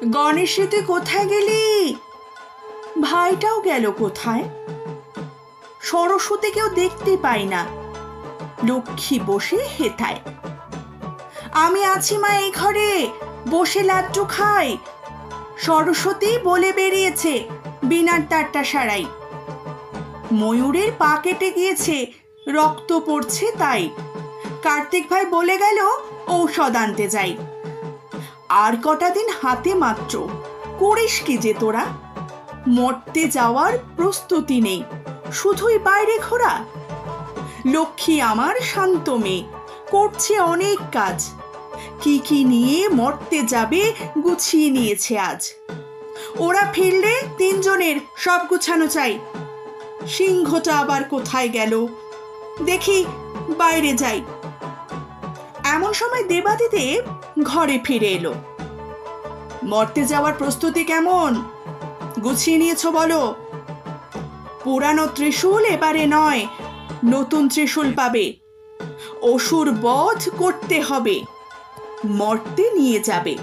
গণেশে তুই কোথায় গেলি? ভাইটাও গেল কোথায়? সরস্বতীকেও দেখতে পাই না। লক্ষ্মী বসে হেথায়। আমি আছি মা এই ঘরে, বসে লাড্ডু খাই। সরস্বতী বলে বেরিয়েছে বিনার তারটা সারাই। ময়ূরের পা কেটে গিয়েছে, রক্ত পড়ছে তাই। কার্তিক ভাই বলে গেল ঔষধ আনতে যাই। আর কটা দিন হাতে মাত্র, করিস কি যে তোরা? মরতে যাওয়ার প্রস্তুতি নেই, শুধুই বাইরে ঘোরা। লক্ষ্মী আমার শান্ত মেয়ে, করছে অনেক কাজ। কি কি নিয়ে মরতে যাবে গুছিয়ে নিয়েছে আজ। ওরা ফিরলে তিনজনের সব গুছানো চাই। সিংহটা আবার কোথায় গেল? দেখি বাইরে যাই। এমন সময় দেবাদিদেব ঘরে ফিরে এলো। মরতে যাওয়ার প্রস্তুতি কেমন? গুছিয়ে নিয়েছো বলো। পুরানো ত্রিশূল এবারে নয়, নতুন ত্রিশূল পাবে। অসুর বধ করতে হবে, মর্তে নিয়ে যাবে।